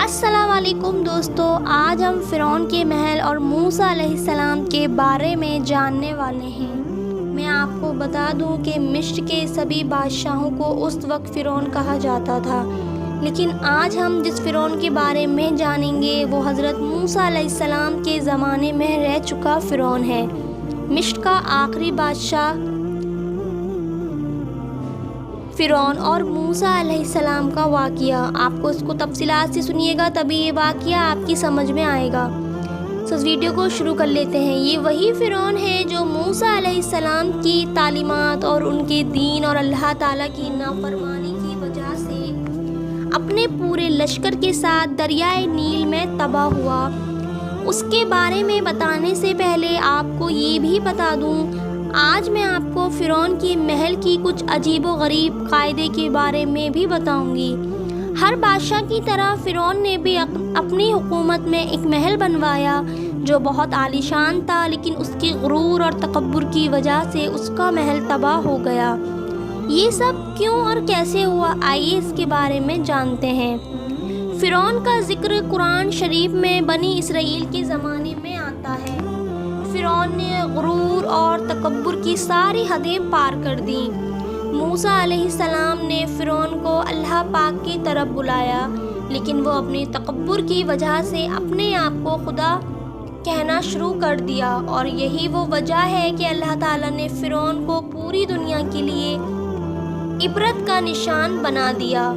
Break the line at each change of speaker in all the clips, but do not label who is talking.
السلام علیکم دوستو، آج ہم فرعون کے محل اور موسیٰ علیہ السلام کے بارے میں جاننے والے ہیں۔ میں آپ کو بتا دوں کہ مصر کے سبھی بادشاہوں کو اس وقت فرعون کہا جاتا تھا، لیکن آج ہم جس فرعون کے بارے میں جانیں گے وہ حضرت موسیٰ علیہ السلام کے زمانے میں رہ چکا فرعون ہے۔ مصر کا آخری بادشاہ فرعون اور موسیٰ علیہ السلام کا واقعہ، آپ کو اس کو تفصیلات سے سنیے گا تبھی یہ واقعہ آپ کی سمجھ میں آئے گا۔ اس ویڈیو کو شروع کر لیتے ہیں۔ یہ وہی فرعون ہے جو موسیٰ علیہ السلام کی تعلیمات اور ان کے دین اور اللہ تعالیٰ کی نافرمانی کی وجہ سے اپنے پورے لشکر کے ساتھ دریائے نیل میں تباہ ہوا۔ اس کے بارے میں بتانے سے پہلے آپ کو یہ بھی بتا دوں، آج میں آپ کو فرعون کی محل کی کچھ عجیب و غریب قاعدے کے بارے میں بھی بتاؤں گی۔ ہر بادشاہ کی طرح فرعون نے بھی اپنی حکومت میں ایک محل بنوایا جو بہت عالیشان تھا، لیکن اس کے غرور اور تکبر کی وجہ سے اس کا محل تباہ ہو گیا۔ یہ سب کیوں اور کیسے ہوا، آئیے اس کے بارے میں جانتے ہیں۔ فرعون کا ذکر قرآن شریف میں بنی اسرائیل کے زمانے میں آتا ہے۔ فرعون نے غرور اور تکبر کی ساری حدیں پار کر دیں۔ موسیٰ علیہ السلام نے فرعون کو اللہ پاک کی طرف بلایا، لیکن وہ اپنی تکبر کی وجہ سے اپنے آپ کو خدا کہنا شروع کر دیا، اور یہی وہ وجہ ہے کہ اللہ تعالیٰ نے فرعون کو پوری دنیا کے لیے عبرت کا نشان بنا دیا،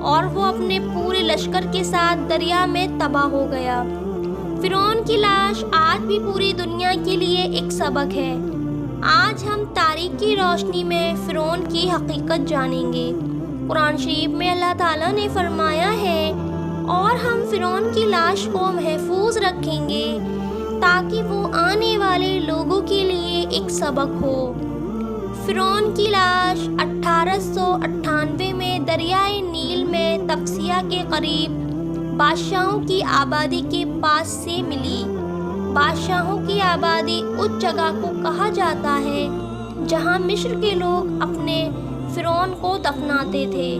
اور وہ اپنے پورے لشکر کے ساتھ دریا میں تباہ ہو گیا۔ فرعون کی لاش آج بھی پوری دنیا کے لیے ایک سبق ہے۔ آج ہم تاریخ کی روشنی میں فرعون کی حقیقت جانیں گے۔ قرآن شریف میں اللہ تعالیٰ نے فرمایا ہے، اور ہم فرعون کی لاش کو محفوظ رکھیں گے تاکہ وہ آنے والے لوگوں کے لیے ایک سبق ہو۔ فرعون کی لاش 1898 میں دریائے نیل میں تفسیہ کے قریب بادشاہوں کی آبادی کے پاس سے ملی۔ بادشاہوں کی آبادی اس جگہ کو کہا جاتا ہے جہاں مصر کے لوگ اپنے فرعون کو دفناتے تھے۔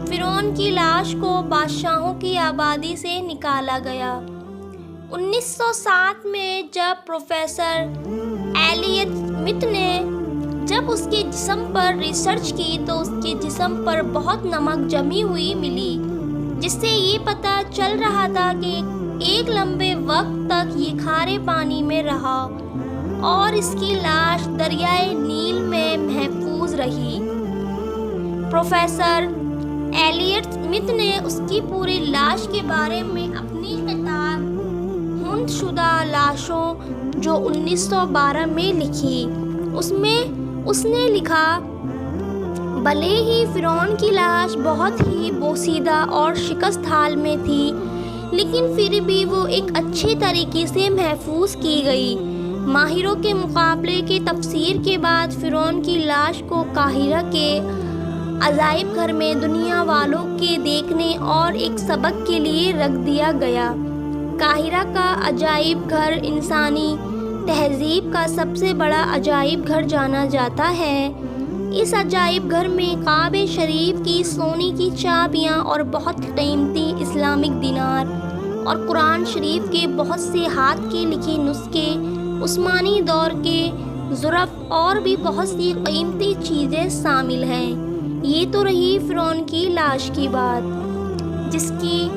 فرعون کی لاش کو بادشاہوں کی آبادی سے نکالا گیا۔ 1907 میں جب پروفیسر ایلیٹ سمتھ نے جب اس کے جسم پر ریسرچ کی تو اس کے جسم پر بہت نمک جمی ہوئی ملی، جس سے یہ پتہ چل رہا تھا کہ ایک لمبے وقت تک یہ کھارے پانی میں رہا اور اس کی لاش دریائے نیل میں محفوظ رہی۔ پروفیسر ایلیٹ سمتھ نے اس کی پوری لاش کے بارے میں اپنی کتاب ہند شدہ لاشوں جو 1912 میں لکھی۔ اس نے لکھا، بھلے ہی فرعون کی لاش بہت ہی بوسیدہ اور شکست حال میں تھی، لیکن پھر بھی وہ ایک اچھے طریقے سے محفوظ کی گئی۔ ماہروں کے مقابلے کے تفسیر کے بعد فرعون کی لاش کو قاہرہ کے عجائب گھر میں دنیا والوں کے دیکھنے اور ایک سبق کے لیے رکھ دیا گیا۔ قاہرہ کا عجائب گھر انسانی تہذیب کا سب سے بڑا عجائب گھر جانا جاتا ہے۔ اس عجائب گھر میں کعبہ شریف کی سونے کی چابیاں اور بہت قیمتی اسلامک دینار اور قرآن شریف کے بہت سے ہاتھ کے لکھے نسخے، عثمانی دور کے ظرف اور بھی بہت سی قیمتی چیزیں شامل ہیں۔ یہ تو رہی فرعون کی لاش کی بات، جس کی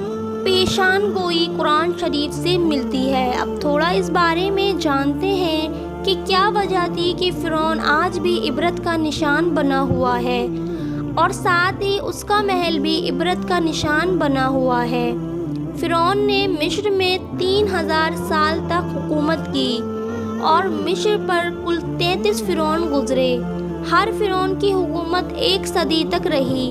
پیشان گوئی قرآن شریف سے ملتی ہے۔ اب تھوڑا اس بارے میں جانتے ہیں کہ کیا وجہ تھی کہ فرعون آج بھی عبرت کا نشان بنا ہوا ہے، اور ساتھ ہی اس کا محل بھی عبرت کا نشان بنا ہوا ہے۔ فرعون نے مصر میں 3000 سال تک حکومت کی، اور مصر پر کل 33 فرعون گزرے۔ ہر فرعون کی حکومت 1 صدی تک رہی،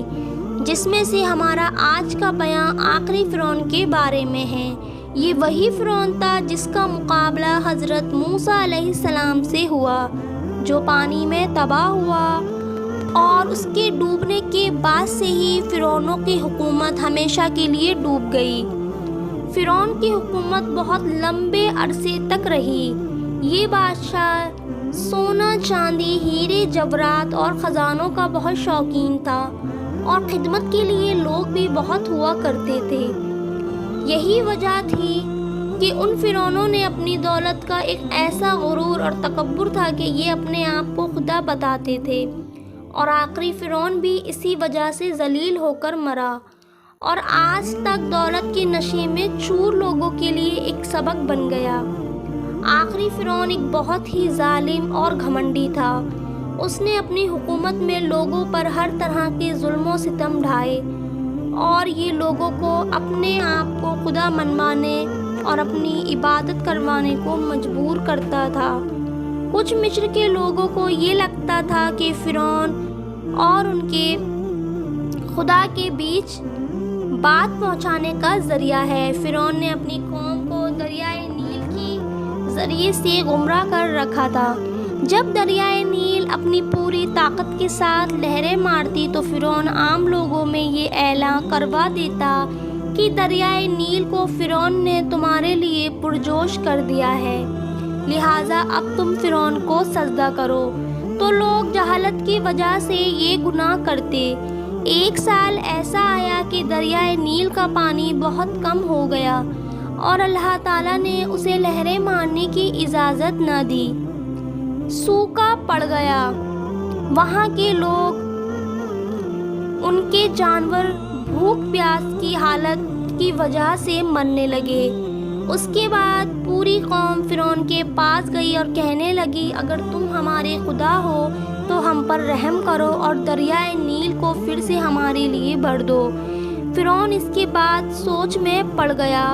جس میں سے ہمارا آج کا بیان آخری فرعون کے بارے میں ہے۔ یہ وہی فرعون تھا جس کا مقابلہ حضرت موسیٰ علیہ السلام سے ہوا، جو پانی میں تباہ ہوا، اور اس کے ڈوبنے کے بعد سے ہی فرعونوں کی حکومت ہمیشہ کے لیے ڈوب گئی۔ فرعون کی حکومت بہت لمبے عرصے تک رہی۔ یہ بادشاہ سونا، چاندی، ہیرے جواہرات اور خزانوں کا بہت شوقین تھا، اور خدمت کے لیے لوگ بھی بہت ہوا کرتے تھے۔ یہی وجہ تھی کہ ان فرعونوں نے اپنی دولت کا ایک ایسا غرور اور تکبر تھا کہ یہ اپنے آپ کو خدا بتاتے تھے، اور آخری فرعون بھی اسی وجہ سے ذلیل ہو کر مرا، اور آج تک دولت کے نشے میں چور لوگوں کے لیے ایک سبق بن گیا۔ آخری فرعون ایک بہت ہی ظالم اور گھمنڈی تھا۔ اس نے اپنی حکومت میں لوگوں پر ہر طرح کے ظلم و ستم ڈھائے، اور یہ لوگوں کو اپنے آپ کو خدا منوانے اور اپنی عبادت کروانے کو مجبور کرتا تھا۔ کچھ مصر کے لوگوں کو یہ لگتا تھا کہ فرعون اور ان کے خدا کے بیچ بات پہنچانے کا ذریعہ ہے۔ فرعون نے اپنی قوم کو دریائے نیل کے ذریعے سے گمراہ کر رکھا تھا۔ جب دریائے نیل اپنی پوری طاقت کے ساتھ لہریں مارتی تو فرعون عام لوگوں میں یہ اعلان کروا دیتا کہ دریائے نیل کو فرعون نے تمہارے لیے پرجوش کر دیا ہے، لہٰذا اب تم فرعون کو سجدہ کرو۔ تو لوگ جہالت کی وجہ سے یہ گناہ کرتے۔ ایک سال ایسا آیا کہ دریائے نیل کا پانی بہت کم ہو گیا، اور اللہ تعالیٰ نے اسے لہریں مارنے کی اجازت نہ دی۔ سوکھا پڑ گیا، وہاں کے لوگ، ان کے جانور بھوک پیاس کی حالت کی وجہ سے مرنے لگے۔ اس کے بعد پوری قوم فرعون کے پاس گئی اور کہنے لگی، اگر تم ہمارے خدا ہو تو ہم پر رحم کرو اور دریائے نیل کو پھر سے ہمارے لیے بھر دو۔ فرعون اس کے بعد سوچ میں پڑ گیا۔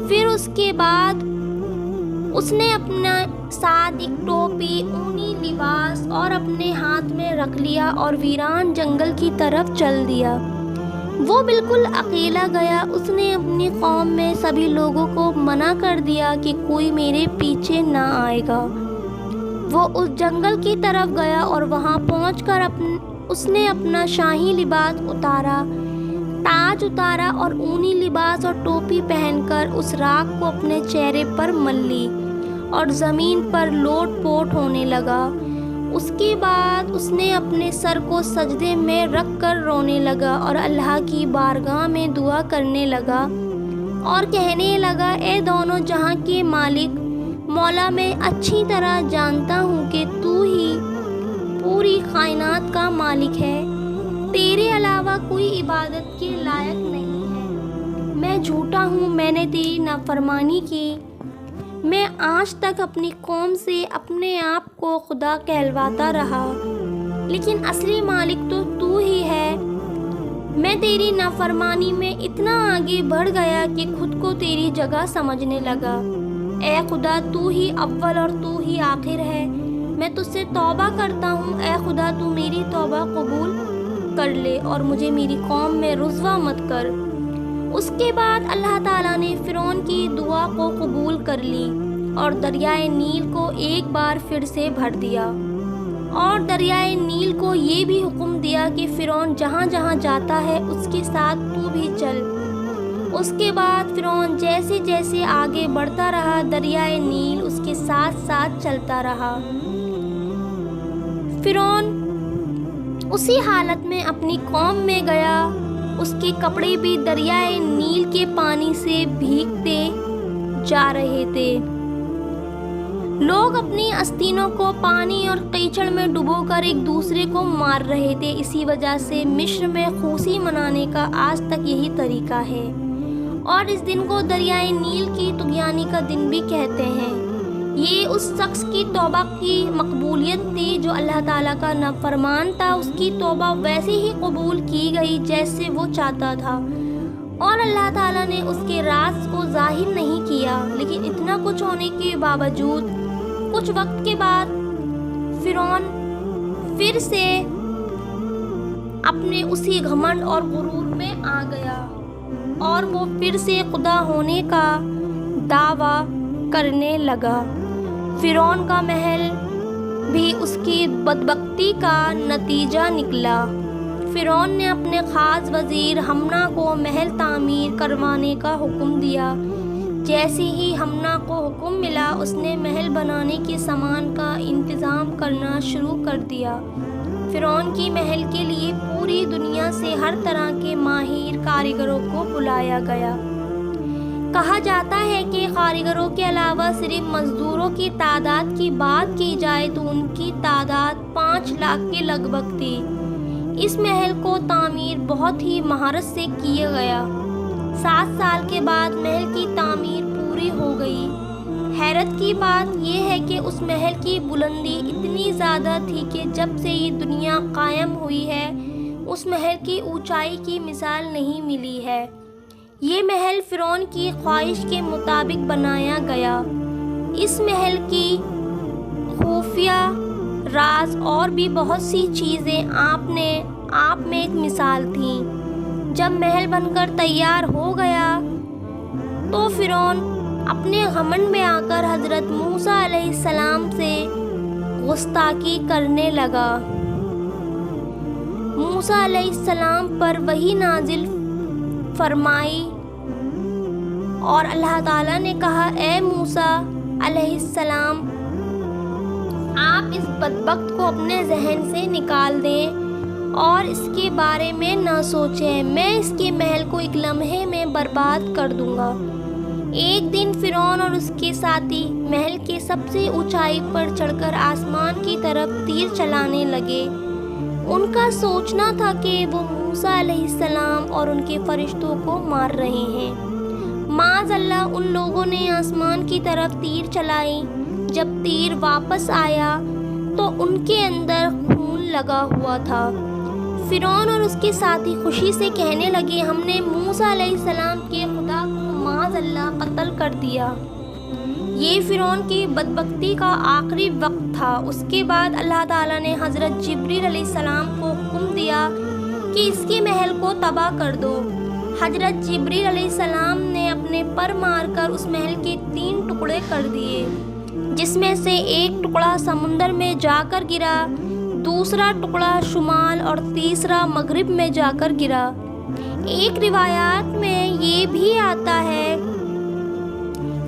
پھر اس کے بعد اس نے اپنا ساتھ ایک ٹوپی، اونی لباس اور اپنے ہاتھ میں رکھ لیا اور ویران جنگل کی طرف چل دیا۔ وہ بالکل اکیلا گیا۔ اس نے اپنی قوم میں سبھی لوگوں کو منع کر دیا کہ کوئی میرے پیچھے نہ آئے گا۔ وہ اس جنگل کی طرف گیا اور وہاں پہنچ کر اس نے اپنا شاہی لباس اتارا، تاج اتارا اور اونی لباس اور ٹوپی پہن کر اس راکھ کو اپنے چہرے پر مل لی اور زمین پر لوٹ پوٹ ہونے لگا۔ اس کے بعد اس نے اپنے سر کو سجدے میں رکھ کر رونے لگا اور اللہ کی بارگاہ میں دعا کرنے لگا اور کہنے لگا، اے دونوں جہاں کے مالک مولا، میں اچھی طرح جانتا ہوں کہ تو ہی پوری کائنات کا مالک ہے، تیرے علاوہ کوئی عبادت کے لائق نہیں ہے۔ میں جھوٹا ہوں، میں نے تیری نافرمانی کی۔ میں آج تک اپنی قوم سے اپنے آپ کو خدا کہلواتا رہا، لیکن اصلی مالک تو ہی ہے۔ میں تیری نافرمانی میں اتنا آگے بڑھ گیا کہ خود کو تیری جگہ سمجھنے لگا۔ اے خدا، تو ہی اول اور تو ہی آخر ہے۔ میں تجھ سے توبہ کرتا ہوں، اے خدا تو میری توبہ قبول کر لے اور مجھے میری قوم میں رسوا مت کر۔ اس کے بعد اللہ تعالیٰ نے فرعون کی دعا کو قبول کر لی اور دریائے نیل کو ایک بار پھر سے بھر دیا، اور دریائے نیل کو یہ بھی حکم دیا کہ فرعون جہاں جہاں جاتا ہے اس کے ساتھ تو بھی چل۔ اس کے بعد فرعون جیسے جیسے آگے بڑھتا رہا، دریائے نیل اس کے ساتھ ساتھ چلتا رہا۔ فرعون اسی حالت میں اپنی قوم میں گیا۔ اس کے کپڑے بھی دریائے نیل کے پانی سے بھیگتے جا رہے تھے۔ لوگ اپنی آستینوں کو پانی اور کیچڑ میں ڈبو کر ایک دوسرے کو مار رہے تھے۔ اسی وجہ سے مصر میں خوشی منانے کا آج تک یہی طریقہ ہے، اور اس دن کو دریائے نیل کی طغیانی کا دن بھی کہتے ہیں۔ یہ اس شخص کی توبہ کی مقبولیت تھی جو اللہ تعالیٰ کا نافرمان تھا۔ اس کی توبہ ویسے ہی قبول کی گئی جیسے وہ چاہتا تھا، اور اللہ تعالیٰ نے اس کے راز کو ظاہر نہیں کیا۔ لیکن اتنا کچھ ہونے کے باوجود کچھ وقت کے بعد فرعون پھر سے اپنے اسی گھمنڈ اور غرور میں آ گیا، اور وہ پھر سے خدا ہونے کا دعویٰ کرنے لگا۔ فرعون کا محل بھی اس کی بدبختی کا نتیجہ نکلا۔ فرعون نے اپنے خاص وزیر ہمنا کو محل تعمیر کروانے کا حکم دیا۔ جیسے ہی ہمنا کو حکم ملا، اس نے محل بنانے کے سامان کا انتظام کرنا شروع کر دیا۔ فرعون کی محل کے لیے پوری دنیا سے ہر طرح کے ماہر کاریگروں کو بلایا گیا۔ کہا جاتا ہے کہ کاریگروں کے علاوہ صرف مزدوروں کی تعداد کی بات کی جائے تو ان کی تعداد 5 لاکھ کے لگ بھگ تھی۔ اس محل کو تعمیر بہت ہی مہارت سے کیا گیا۔ 7 سال کے بعد محل کی تعمیر پوری ہو گئی۔ حیرت کی بات یہ ہے کہ اس محل کی بلندی اتنی زیادہ تھی کہ جب سے یہ دنیا قائم ہوئی ہے اس محل کی اونچائی کی مثال نہیں ملی ہے۔ یہ محل فرعون کی خواہش کے مطابق بنایا گیا۔ اس محل کی خفیہ راز اور بھی بہت سی چیزیں آپ میں ایک مثال تھیں۔ جب محل بن کر تیار ہو گیا تو فرعون اپنے گھمنڈ میں آ کر حضرت موسیٰ علیہ السلام سے گستاخی کرنے لگا۔ موسیٰ علیہ السلام پر وحی نازل فرمائی اور اللہ تعالیٰ نے کہا، اے موسیٰ علیہ السلام، آپ اس بدبخت کو اپنے ذہن سے نکال دیں اور اس کے بارے میں نہ سوچیں، میں اس کے محل کو ایک لمحے میں برباد کر دوں گا۔ ایک دن فرعون اور اس کے ساتھی محل کے سب سے اونچائی پر چڑھ کر آسمان کی طرف تیر چلانے لگے۔ ان کا سوچنا تھا کہ وہ موسیٰ علیہ السلام اور ان کے فرشتوں کو مار رہے ہیں۔ معاذ اللہ ان لوگوں نے آسمان کی طرف تیر چلائی۔ جب تیر واپس آیا تو ان کے اندر خون لگا ہوا تھا۔ فرعون اور اس کے ساتھی خوشی سے کہنے لگے، ہم نے موسیٰ علیہ السلام کے خدا کو معاذ اللہ قتل کر دیا۔ یہ فرعون کی بدبختی کا آخری وقت تھا۔ اس کے بعد اللہ تعالیٰ نے حضرت جبریل علیہ السلام کو حکم دیا کہ اس کے محل کو تباہ کر دو۔ حضرت جبریل علیہ السلام نے اپنے پر مار کر اس محل کے 3 ٹکڑے کر دیے، جس میں سے ایک ٹکڑا سمندر میں جا کر گرا، دوسرا ٹکڑا شمال اور تیسرا مغرب میں جا کر گرا۔ ایک روایات میں یہ بھی آتا ہے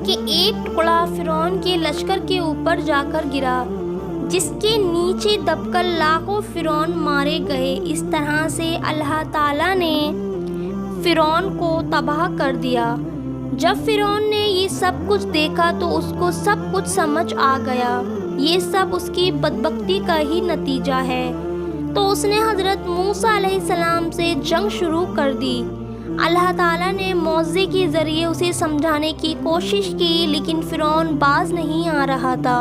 کہ ایک ٹکڑا فرعون کے لشکر کے اوپر جا کر گرا، جس کے نیچے دب کر لاکھوں فرعون مارے گئے۔ اس طرح سے اللہ تعالیٰ نے فرعون کو تباہ کر دیا۔ جب فرعون نے یہ سب کچھ دیکھا تو اس کو سب کچھ سمجھ آ گیا، یہ سب اس کی بدبختی کا ہی نتیجہ ہے۔ تو اس نے حضرت موسیٰ علیہ السلام سے جنگ شروع کر دی۔ اللہ تعالیٰ نے معجزے کے ذریعے اسے سمجھانے کی کوشش کی، لیکن فرعون باز نہیں آ رہا تھا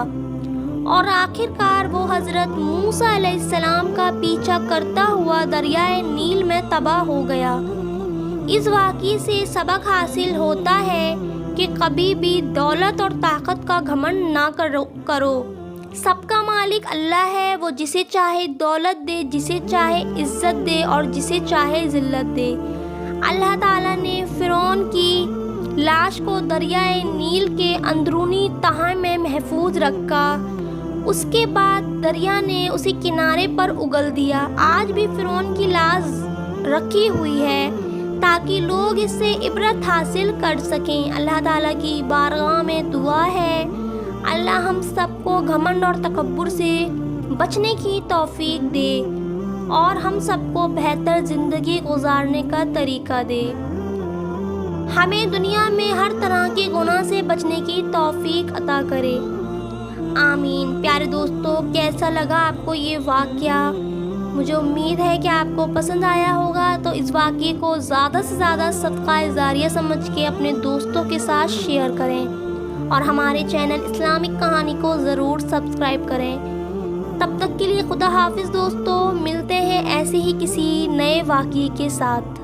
اور آخر کار وہ حضرت موسیٰ علیہ السلام کا پیچھا کرتا ہوا دریائے نیل میں تباہ ہو گیا۔ اس واقعے سے سبق حاصل ہوتا ہے کہ کبھی بھی دولت اور طاقت کا گھمنڈ نہ کرو۔ سب کا مالک اللہ ہے، وہ جسے چاہے دولت دے، جسے چاہے عزت دے اور جسے چاہے ذلت دے۔ اللہ تعالیٰ نے فرعون کی لاش کو دریائے نیل کے اندرونی تہہ میں محفوظ رکھا۔ اس کے بعد دریا نے اسے کنارے پر اگل دیا۔ آج بھی فرعون کی لاش رکھی ہوئی ہے تاکہ لوگ اس سے عبرت حاصل کر سکیں۔ اللہ تعالیٰ کی بارگاہ میں دعا ہے، اللہ ہم سب کو گھمنڈ اور تکبر سے بچنے کی توفیق دے اور ہم سب کو بہتر زندگی گزارنے کا طریقہ دے۔ ہمیں دنیا میں ہر طرح کے گناہ سے بچنے کی توفیق عطا کرے، آمین۔ پیارے دوستو، کیسا لگا آپ کو یہ واقعہ؟ مجھے امید ہے کہ آپ کو پسند آیا ہوگا، تو اس واقعے کو زیادہ سے زیادہ صدقہ جاریہ سمجھ کے اپنے دوستوں کے ساتھ شیئر کریں اور ہمارے چینل اسلامک کہانی کو ضرور سبسکرائب کریں۔ تب تک کے لیے خدا حافظ دوستو، ملتے ہیں ایسے ہی کسی نئے واقعے کے ساتھ۔